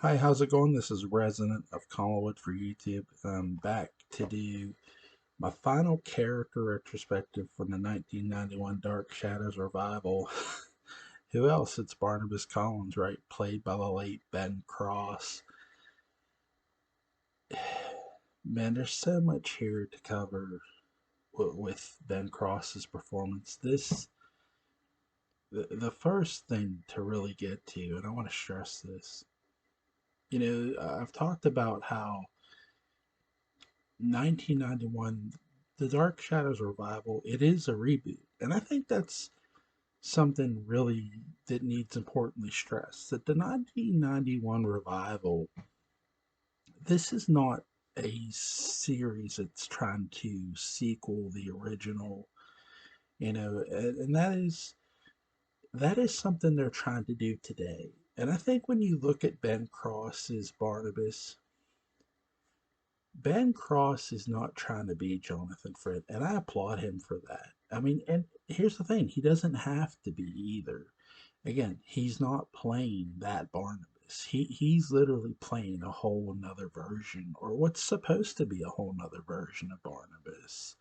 Hi, how's it going? This is Resident of Collinwood for YouTube. I'm back to do my final character retrospective from the 1991 Dark Shadows revival. Who else? It's Barnabas Collins, right? Played by the late Ben Cross. Man, there's so much here to cover with Ben Cross's performance. The first thing to really get to, and I want to stress this, I've talked about how 1991, The Dark Shadows revival, it is a reboot. And I think that's something really that needs importantly stressed that the 1991 revival, this is not a series that's trying to sequel the original, and that is something they're trying to do today. And I think when you look at Ben Cross's Barnabas, Ben Cross is not trying to be Jonathan Frid, and I applaud him for that. I mean, and here's the thing, he doesn't have to be either. Again, he's not playing that Barnabas. He's literally playing a whole another version, or what's supposed to be a whole another version of Barnabas.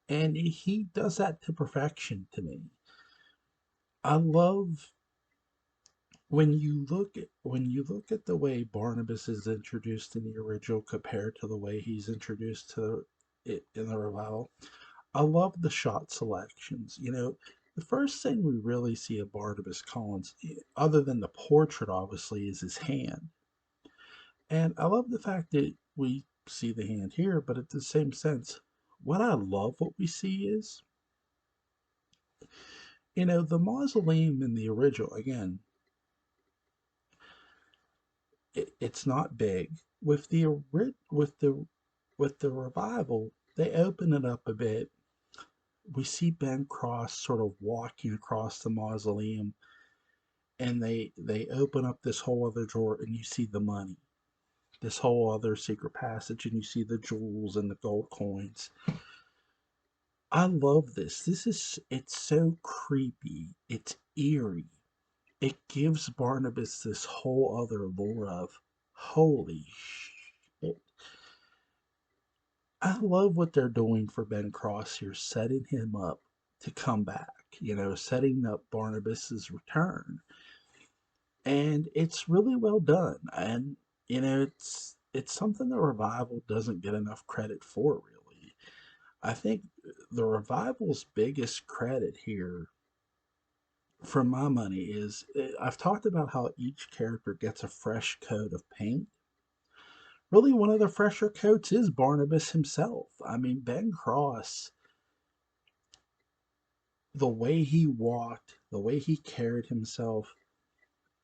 And he does that to perfection to me. I love when you look at the way Barnabas is introduced in the original compared to the way he's introduced to it in the revival. I love the shot selections. The first thing we really see of Barnabas Collins, other than the portrait, obviously, is his hand. And I love the fact that we see the hand here, but at the same sense, what I love what we see is, the mausoleum in the original, again, it's not big. With the revival, they open it up a bit. We see Ben Cross sort of walking across the mausoleum, and they open up this whole other drawer, and you see the money, this whole other secret passage, and you see the jewels and the gold coins. I love this. It's so creepy. It's eerie. It gives Barnabas this whole other lore of holy shit. I love what they're doing for Ben Cross here, setting him up to come back, setting up Barnabas's return. And it's really well done. And it's something the revival doesn't get enough credit for, really. I think the revival's biggest credit here, for my money, is I've talked about how each character gets a fresh coat of paint. Really, one of the fresher coats is Barnabas himself. I mean, Ben Cross, the way he walked, the way he carried himself.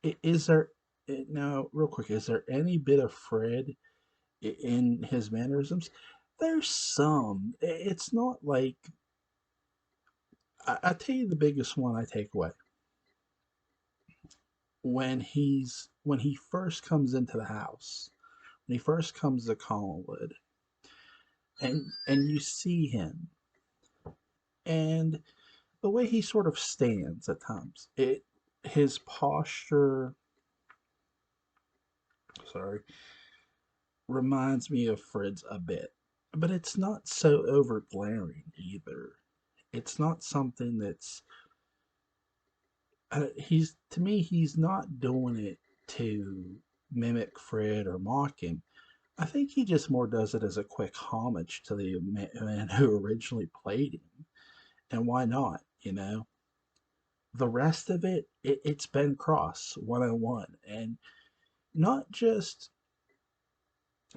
Is there now, real quick? Is there any bit of Fred in his mannerisms? There's some. It's not like I tell you the biggest one I take away when he first comes into the house, when he first comes to Collinwood, and you see him and the way he sort of stands at times, his posture, sorry, reminds me of Fred's a bit, but it's not so over glaring either. It's not something that's he's to me he's not doing it to mimic Fred or mock him. I think he just more does it as a quick homage to the man who originally played him. And why not? The rest of it's Ben Cross 101, and not just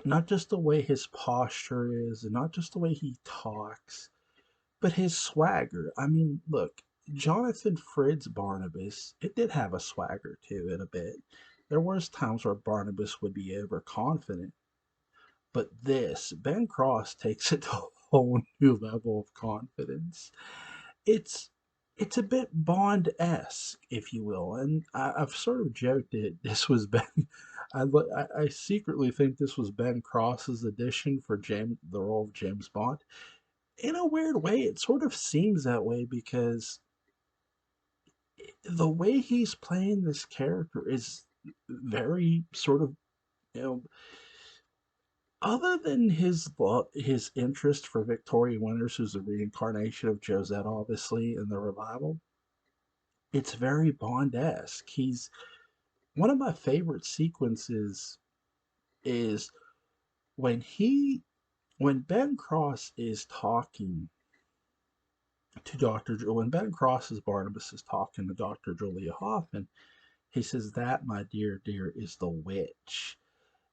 not just the way his posture is, and not just the way he talks, but his swagger. I mean, look, Jonathan Frid's Barnabas, it did have a swagger to it a bit. There was times where Barnabas would be overconfident, but this Ben Cross takes it to a whole new level of confidence. It's it's a bit Bond-esque, if you will, and I've sort of joked that this was Ben. I secretly think this was Ben Cross's audition for the role of James Bond. In a weird way, it sort of seems that way because the way he's playing this character is very sort of You know, other than his interest for Victoria Winters, who's a reincarnation of Josette, obviously in the revival, it's very Bond-esque. He's one of my favorite sequences is when he when Ben Cross is talking to when Ben Cross's Barnabas is talking to Dr. Julia Hoffman, he says, "That, my dear, dear, is the witch."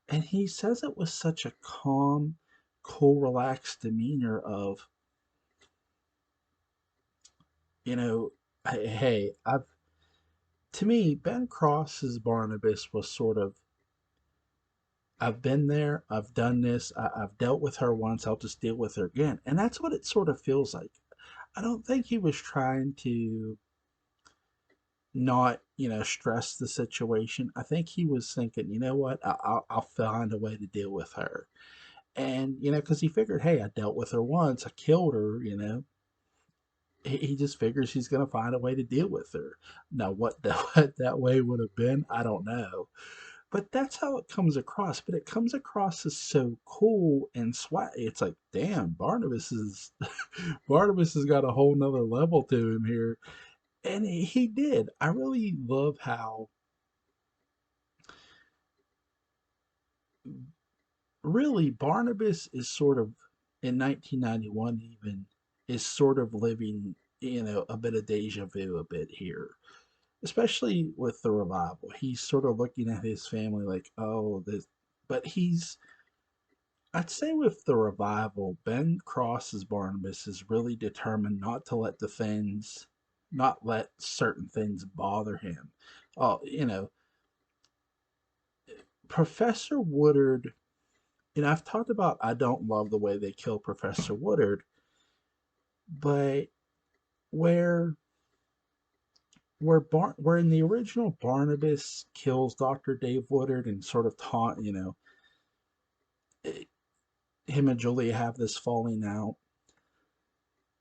And he says it with such a calm, cool, relaxed demeanor of, you know, hey, to me, Ben Cross's Barnabas was sort of, I've been there, I've done this, I've dealt with her once, I'll just deal with her again. And that's what it sort of feels like. I don't think he was trying to not, stress the situation. I think he was thinking, you know what, I'll find a way to deal with her. And, because he figured, hey, I dealt with her once, I killed her, he just figures he's going to find a way to deal with her. Now, what that way would have been, I don't know. But that's how it comes across. But it comes across as so cool and swag. It's like, damn, Barnabas is Barnabas has got a whole nother level to him here. And he did. I really love how really Barnabas is sort of in 1991 even is sort of living, a bit of deja vu a bit here, especially with the revival. He's sort of looking at his family like, oh, this, but I'd say with the revival, Ben Cross's Barnabas is really determined not to let not let certain things bother him. Oh, Professor Woodard, I've talked about I don't love the way they kill Professor Woodard, but where where in the original Barnabas kills Dr. Dave Woodard and sort of taunt, eh, him and Julia have this falling out,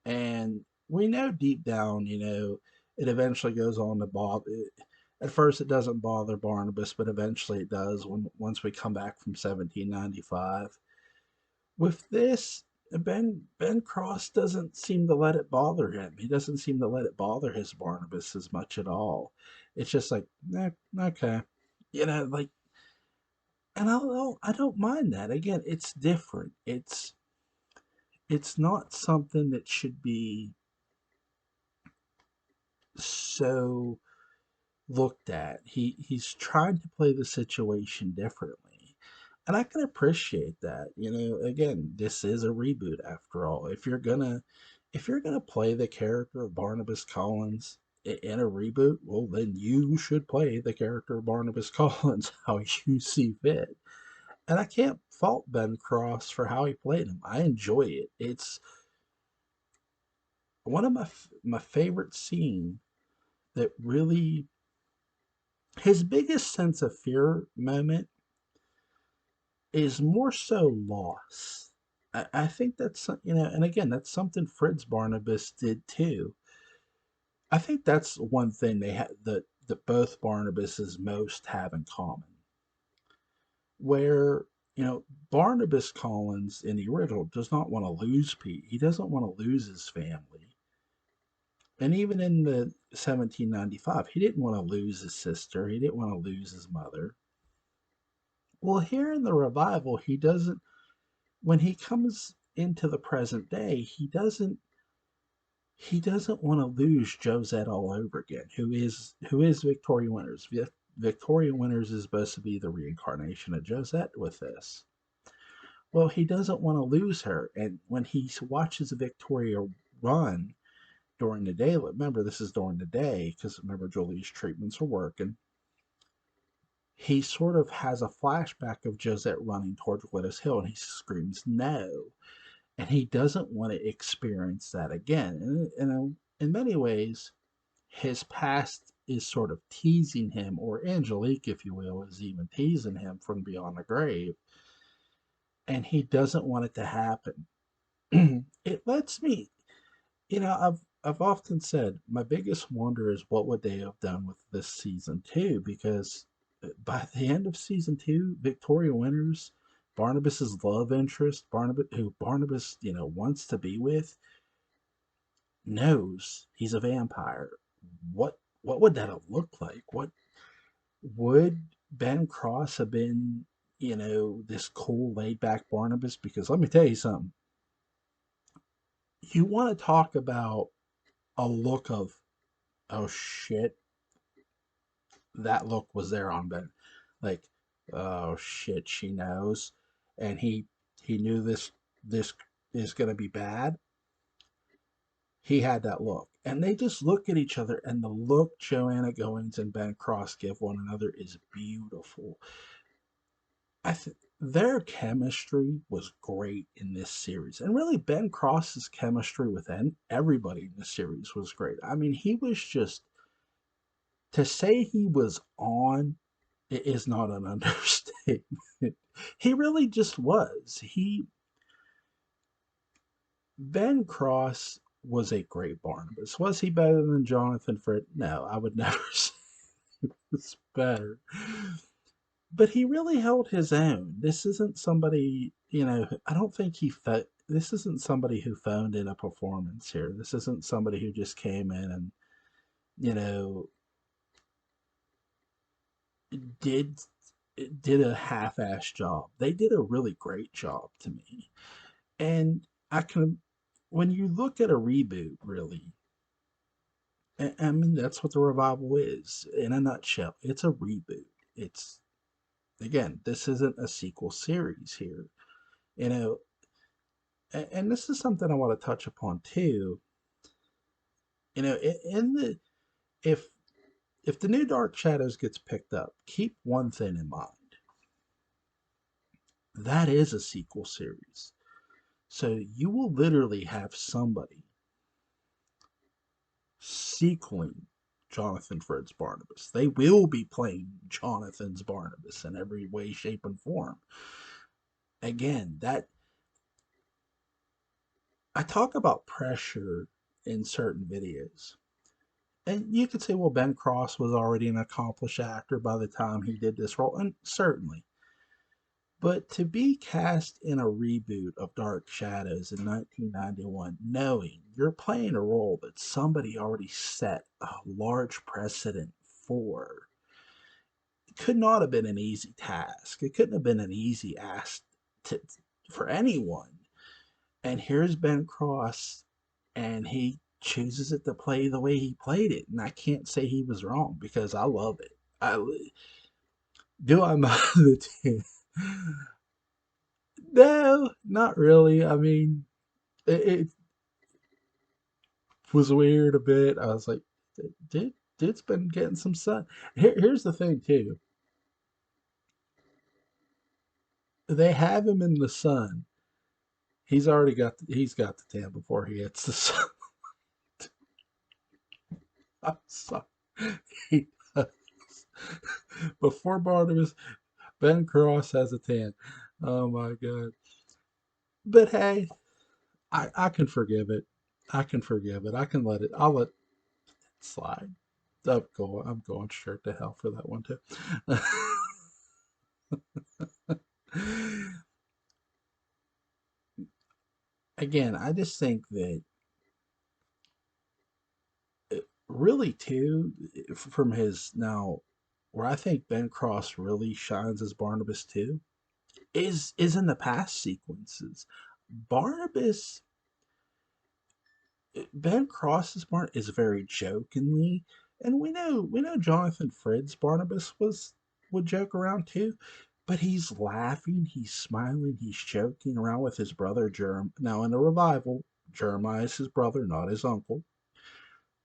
and we know deep down, it eventually goes on to bother. At first, it doesn't bother Barnabas, but eventually it does when once we come back from 1795. With this, Ben Cross doesn't seem to let it bother him. He doesn't seem to let it bother his Barnabas as much at all. It's just like, okay, like, and I don't mind that. Again, it's different. It's not something that should be so looked at. He's trying to play the situation differently. And I can appreciate that. Again, this is a reboot after all. If you're gonna play the character of Barnabas Collins in a reboot, well then you should play the character of Barnabas Collins how you see fit. And I can't fault Ben Cross for how he played him. I enjoy it. It's one of my favorite scene that really his biggest sense of fear moment is more so loss. I think that's, and again, that's something Fritz Barnabas did too. I think that's one thing they had that both Barnabases most have in common. Where, Barnabas Collins in the original does not want to lose Pete. He doesn't want to lose his family. And even in the 1795, he didn't want to lose his sister. He didn't want to lose his mother. Well, here in the revival, he doesn't when he comes into the present day, he doesn't want to lose Josette all over again, who is Victoria Winters. Victoria Winters is supposed to be the reincarnation of Josette with this. Well, he doesn't want to lose her, and when he watches Victoria run during the day, remember this is during the day because remember Julie's treatments are working. He sort of has a flashback of Josette running towards Widows Hill, and he screams no, and he doesn't want to experience that again. And in many ways, his past is sort of teasing him, or Angelique, if you will, is even teasing him from beyond the grave, and he doesn't want it to happen. It lets me, I've often said my biggest wonder is what would they have done with this season too, because by the end of season two, Victoria Winters, Barnabas's love interest, Barnabas, who Barnabas, wants to be with, knows he's a vampire. What would that have looked like? What would Ben Cross have been? This cool, laid back Barnabas? Because let me tell you something. You want to talk about a look of, oh shit, that look was there on Ben. Like, oh shit, she knows, and he knew this is gonna be bad. He had that look, and they just look at each other, and the look Joanna Goings and Ben Cross give one another is beautiful. Their chemistry was great in this series, and really Ben Cross's chemistry with everybody in the series was great. I mean, he was just, to say he was on, it is not an understatement. He really just was. Ben Cross was a great Barnabas. Was he better than Jonathan Frid? No, I would never say he was better. But he really held his own. This isn't somebody, I don't think this isn't somebody who phoned in a performance here. This isn't somebody who just came in and, you know, did did a half-ass job. They did a really great job to me. And I can, when you look at a reboot, really, I mean, that's what the revival is in a nutshell. It's a reboot. It's, again, this isn't a sequel series here, you know. And this is something I want to touch upon too. In the if if the new Dark Shadows gets picked up, keep one thing in mind. That is a sequel series. So you will literally have somebody sequeling Jonathan Fred's Barnabas. They will be playing Jonathan's Barnabas in every way, shape, and form. Again, that I talk about pressure in certain videos. And you could say, well, Ben Cross was already an accomplished actor by the time he did this role, and certainly. But to be cast in a reboot of Dark Shadows in 1991, knowing you're playing a role that somebody already set a large precedent for, it could not have been an easy task. It couldn't have been an easy ask to, for anyone. And here's Ben Cross, and he chooses it to play the way he played it. And I can't say he was wrong because I love it. Do I mind the team? No, not really. I mean, it was weird a bit. I was like, dude's been getting some sun. Here's the thing too. They have him in the sun. He's got the tan before he hits the sun. I'm sorry. He does. Before Barnabas, Ben Cross has a tan. Oh my god. But hey, I can forgive it. I can forgive it. I can let it. I'll let it slide. I'm going straight to hell for that one too. Again, I just think that really too, from his now, where I think Ben Cross really shines as Barnabas too, is in the past sequences. Barnabas, Ben Cross's part is very jokingly, and we know Jonathan Fred's Barnabas would joke around too, but he's laughing, he's smiling, he's joking around with his brother Now in the revival, Jeremiah is his brother, not his uncle.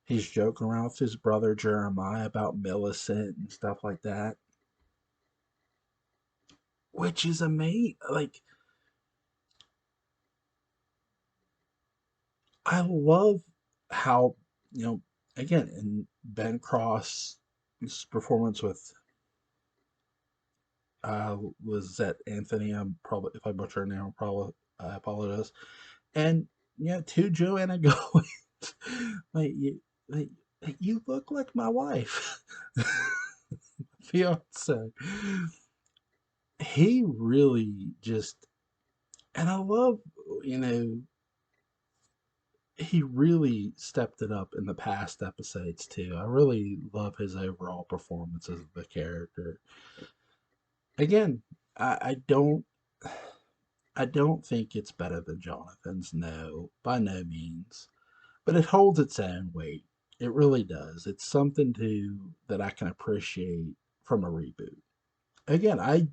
He's joking around with his brother Jeremiah about Millicent and stuff like that, which is amazing. Like, I love how, you know, again, in Ben Cross's performance with was that Anthony. I'm probably, if I butcher her name, I apologize. And yeah, to Joanna Goins, like you, like you look like my wife. fiance. He really just, and I love, you know, he really stepped it up in the past episodes too. I really love his overall performance as the character. Again, I I don't think it's better than Jonathan's. No, by no means. But it holds its own weight. It really does. It's something to that I can appreciate from a reboot. Again, I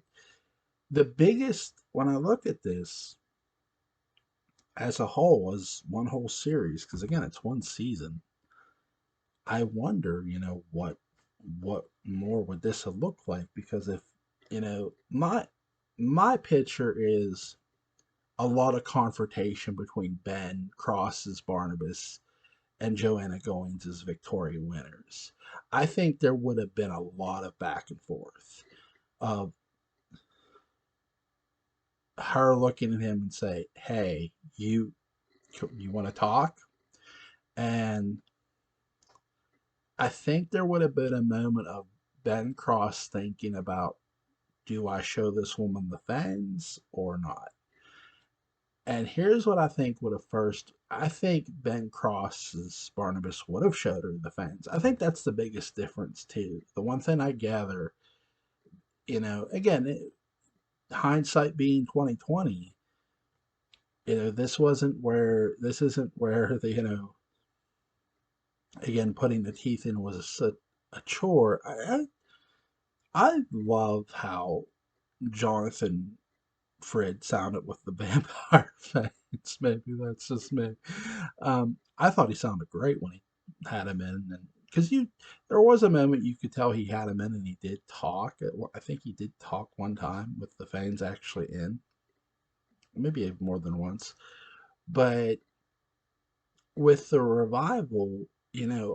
the biggest when I look at this as a whole, as one whole series, because again, it's one season. I wonder, what more would this have looked like? Because if my picture is a lot of confrontation between Ben Cross's Barnabas and Joanna Goings as Victoria Winters. I think there would have been a lot of back and forth of her looking at him and say, "Hey, you want to talk?" And I think there would have been a moment of Ben Cross thinking about, do I show this woman the fangs or not? And here's what I think would have first. I think Ben Cross's Barnabas would have showed her the fangs. I think that's the biggest difference too. The one thing I gather, again, hindsight being 2020, this isn't where the again putting the teeth in was a chore. I love how Jonathan Frid sounded with the vampire face. Maybe that's just me. I thought he sounded great when he had him in, and because there was a moment you could tell he had him in, and he did talk. I think he did talk one time with the fans actually in, maybe more than once. But with the revival,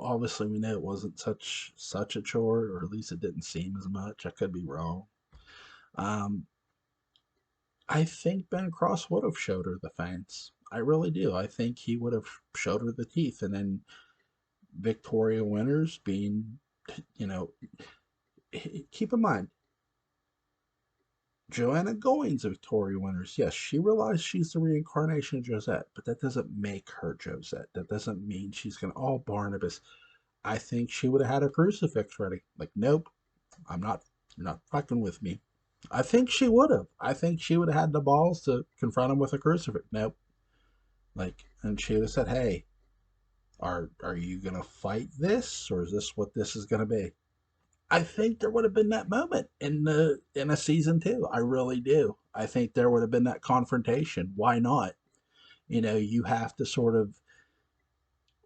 obviously we know it wasn't such a chore, or at least it didn't seem as much. I could be wrong. Um, I think Ben Cross would have showed her the fangs. I really do. I think he would have showed her the teeth, and then Victoria Winters being, you know, keep in mind, Joanna Goings of Victoria Winters. Yes, she realized she's the reincarnation of Josette, but that doesn't make her Josette. That doesn't mean she's gonna. Oh, Barnabas. I think she would have had a crucifix ready. Like, nope, I'm not. You're not fucking with me. I think she would have. I think she would have had the balls to confront him with a crucifix. Nope. Like, and she would have said, "Hey, are you gonna fight this, or is this what this is gonna be?" I think there would have been that moment in a season two. I really do. I think there would have been that confrontation. Why not? You have to sort of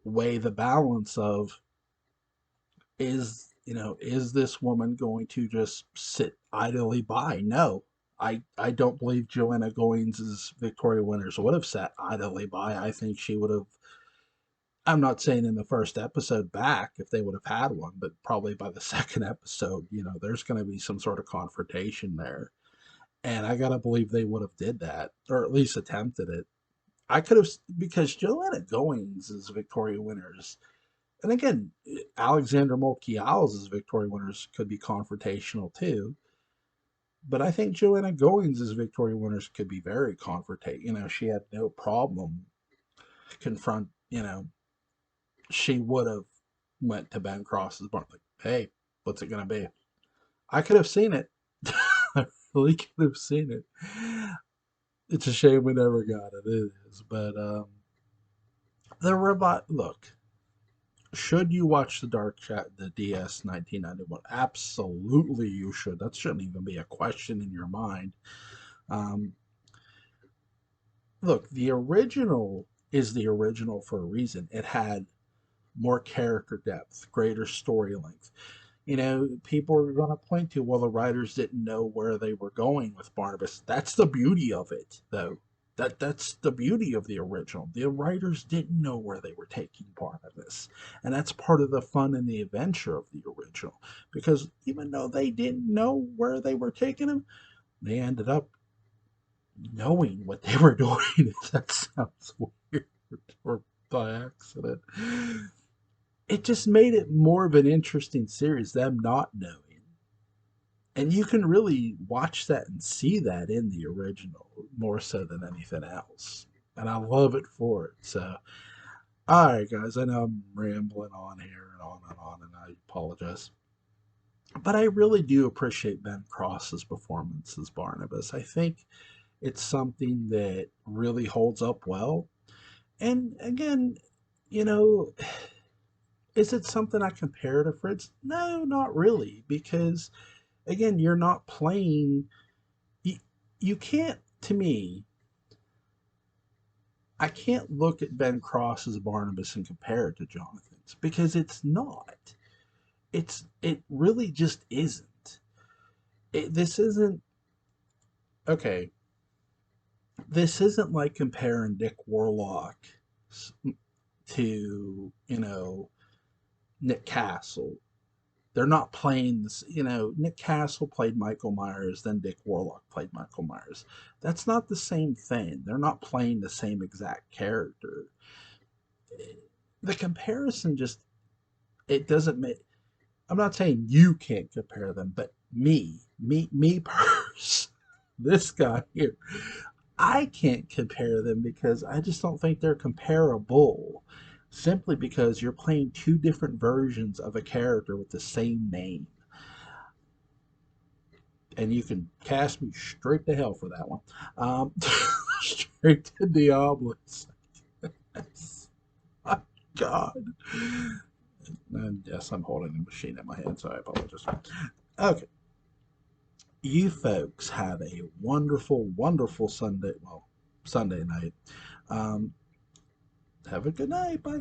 weigh the balance of, is this woman going to just sit idly by? No. I don't believe Joanna Goings' Victoria Winters would have sat idly by. I think she would have. I'm not saying in the first episode back if they would have had one, but probably by the second episode, there's going to be some sort of confrontation there. And I got to believe they would have did that, or at least attempted it. I could have, because Joanna Goings is Victoria Winters. And again, Alexander Molkial's Victoria Winters could be confrontational too. But I think Joanna Goings' Victoria Winters could be very confrontational. She had no problem confront, she would have went to Ben Cross's barn like, "Hey, what's it gonna be?" I could have seen it. I really could have seen it. It's a shame we never got it. It is, but the robot. Look, should you watch the Dark Chat, the DS 1991? Absolutely, you should. That shouldn't even be a question in your mind. Um, Look, the original is the original for a reason. It had more character depth, greater story length. People are going to point to, well, the writers didn't know where they were going with Barnabas. That's the beauty of it, though. That's the beauty of the original. The writers didn't know where they were taking Barnabas, and that's part of the fun and the adventure of the original. Because even though they didn't know where they were taking him, they ended up knowing what they were doing. That sounds weird, or by accident. It just made it more of an interesting series, them not knowing. And you can really watch that and see that in the original more so than anything else. And I love it for it. So, all right, guys, I know I'm rambling on here and I apologize. But I really do appreciate Ben Cross's performance as Barnabas. I think it's something that really holds up well. And again, you know, is it something I compare to Fritz? No, not really, because again, you're not playing. You, you can't, to me, I can't look at Ben Cross as Barnabas and compare it to Jonathan's because it's not. It really just isn't. This isn't okay. This isn't like comparing Dick Warlock to Nick Castle. They're not playing this. Nick Castle played Michael Myers, then Dick Warlock played Michael Myers. That's not the same thing. They're not playing the same exact character. The comparison just it doesn't make. I'm not saying you can't compare them, but me, person, this guy here, I can't compare them because I just don't think they're comparable. Simply because you're playing two different versions of a character with the same name. And you can cast me straight to hell for that one. Straight to Diablos. Yes. My God. And yes, I'm holding a machine in my hand, so I apologize. Okay. You folks have a wonderful, wonderful Sunday. Well, Sunday night. Um, have a good night. Bye.